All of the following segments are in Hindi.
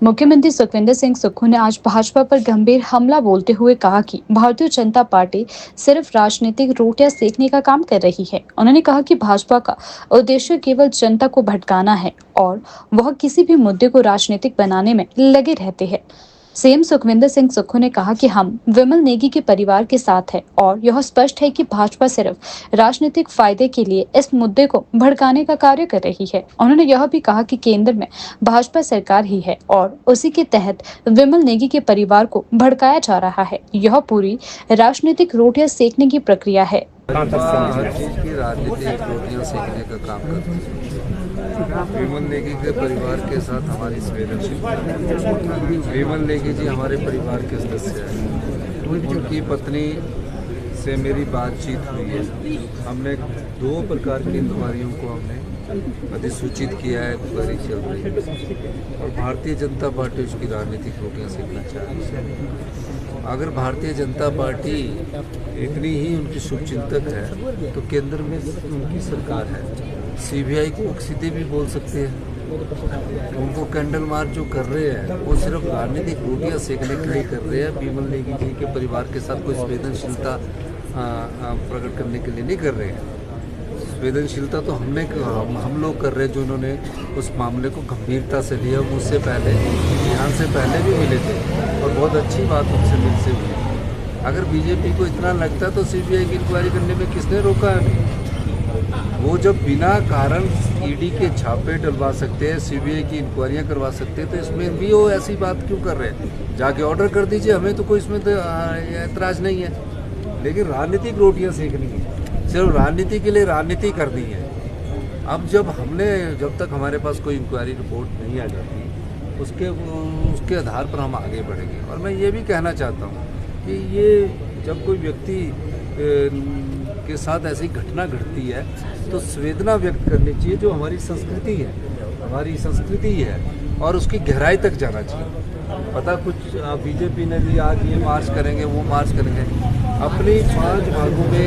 मुख्यमंत्री सुखविंदर सिंह सुक्खू ने आज भाजपा पर गंभीर हमला बोलते हुए कहा कि भारतीय जनता पार्टी सिर्फ राजनीतिक रोटियां सेकने का काम कर रही है। उन्होंने कहा कि भाजपा का उद्देश्य केवल जनता को भटकाना है और वह किसी भी मुद्दे को राजनीतिक बनाने में लगे रहते हैं। सीएम सुखविंदर सिंह सुक्खू ने कहा कि हम विमल नेगी के परिवार के साथ हैं और यह स्पष्ट है कि भाजपा सिर्फ राजनीतिक फायदे के लिए इस मुद्दे को भड़काने का कार्य कर रही है। उन्होंने यह भी कहा कि केंद्र में भाजपा सरकार ही है और उसी के तहत विमल नेगी के परिवार को भड़काया जा रहा है। यह पूरी राजनीतिक रोटियां सेकने की प्रक्रिया है। हर चीज की राजनीतिक रोटियां सेकने का काम करती है। विमल नेगी के परिवार के साथ हमारी संवेदनशीलता। विमल नेगी जी हमारे परिवार के सदस्य हैं। उनकी पत्नी से मेरी बातचीत हुई है। हमने 2 प्रकार की इंक्वायरियों को हमने अधिसूचित किया है, इंक्वायरी चल रही है और भारतीय जनता पार्टी उसकी राजनीतिक रोटियां सेकना चाह रही है। अगर भारतीय जनता पार्टी इतनी ही उनकी शुभचिंतक है तो केंद्र में उनकी सरकार है। सीबीआई को सीधे भी बोल सकते हैं। उनको कैंडल मार्च जो कर रहे हैं वो सिर्फ राजनीतिक रोटियां सेकने के लिए कर रहे हैं। विमल नेगी जी के परिवार के साथ कोई संवेदनशीलता प्रकट करने के लिए नहीं कर रहे हैं। संवेदनशीलता तो हम लोग कर रहे हैं, जो उन्होंने उस मामले को गंभीरता से लिया। मुझसे पहले यहाँ से पहले भी मिले थे और बहुत अच्छी बात उनसे मिलसे हुई। अगर बीजेपी को इतना लगता तो सीबीआई की इंक्वायरी करने में किसने रोका है? वो जब बिना कारण ईडी के छापे डलवा सकते हैं, सीबीआई की इंक्वायरियाँ करवा सकते हैं, तो इसमें भी वो ऐसी बात क्यों कर रहे हैं? जाके ऑर्डर कर दीजिए, हमें तो कोई इसमें तो ऐतराज़ नहीं है। लेकिन राजनीतिक रोटियाँ सेकनी है, सिर्फ राजनीति के लिए राजनीति करनी है। अब जब तक हमारे पास कोई इंक्वायरी रिपोर्ट नहीं आ जाती उसके आधार पर हम आगे बढ़ेंगे। और मैं ये भी कहना चाहता हूँ कि ये जब कोई व्यक्ति के साथ ऐसी घटना घटती है तो संवेदना व्यक्त करनी चाहिए, जो हमारी संस्कृति है और उसकी गहराई तक जाना चाहिए। पता कुछ बीजेपी ने भी आज ये मार्च करेंगे, वो मार्च करेंगे। अपनी 5 भागों में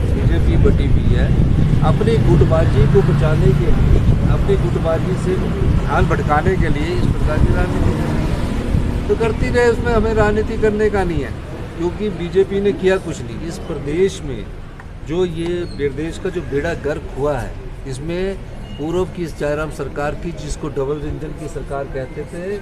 बीजेपी बटी हुई है। अपनी गुटबाजी को बचाने के लिए, अपनी गुटबाजी से ध्यान भटकाने के लिए इस प्रकार की राजनीति तो करती रहे। उसमें हमें राजनीति करने का नहीं है, क्योंकि बीजेपी ने किया कुछ नहीं। इस प्रदेश में जो ये प्रदेश का जो बेड़ा गर्क हुआ है, इसमें पूर्व की इस जयराम सरकार की, जिसको डबल इंजन की सरकार कहते थे,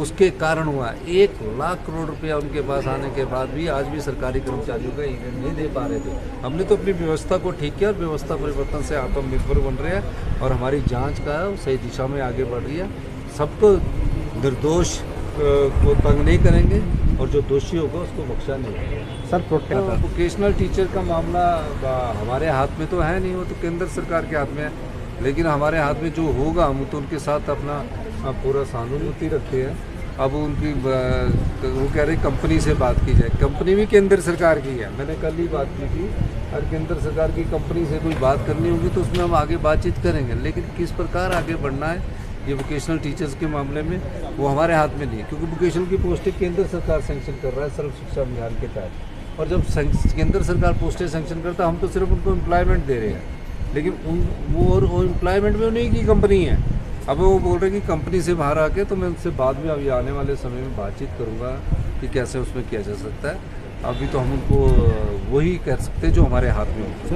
उसके कारण हुआ। 1 लाख करोड़ रुपया उनके पास आने के बाद भी आज भी सरकारी कर्मचारियों का ईंधन नहीं दे पा रहे थे। हमने तो अपनी व्यवस्था को ठीक किया और व्यवस्था परिवर्तन से आत्मनिर्भर बन रहे हैं और हमारी जांच का सही दिशा में आगे बढ़ रही है। सबको निर्दोष को तंग नहीं करेंगे और जो दोषी होगा उसको बख्शा नहीं। सर, वोकेशनल टीचर का मामला हमारे हाथ में तो है नहीं, वो तो केंद्र सरकार के हाथ में है। लेकिन हमारे हाथ में जो होगा हम तो उनके साथ अपना पूरा सहानुभूति रखते हैं। अब उनकी वो कह रहे कंपनी से बात की जाए। कंपनी भी केंद्र सरकार की है। मैंने कल ही बात की थी। और केंद्र सरकार की कंपनी से कोई बात करनी होगी तो उसमें हम आगे बातचीत करेंगे। लेकिन किस प्रकार आगे बढ़ना है ये वोकेशनल टीचर्स के मामले में वो हमारे हाथ में नहीं है, क्योंकि वोकेशनल की पोस्टें केंद्र सरकार सैंक्शन कर रहा है सर्व शिक्षा अभियान के तहत। और जब केंद्र सरकार पोस्टें सैंक्शन करता है हम तो सिर्फ उनको एम्प्लॉयमेंट दे रहे हैं। लेकिन वो एम्प्लॉयमेंट में उन्हीं की कंपनी है। अब वो बोल रहे हैं कि कंपनी से बाहर आके, तो मैं उनसे बाद में अभी आने वाले समय में बातचीत करूँगा कि कैसे उसमें किया जा सकता है। अभी तो हम उनको वही कर सकते हैं जो हमारे हाथ में हो।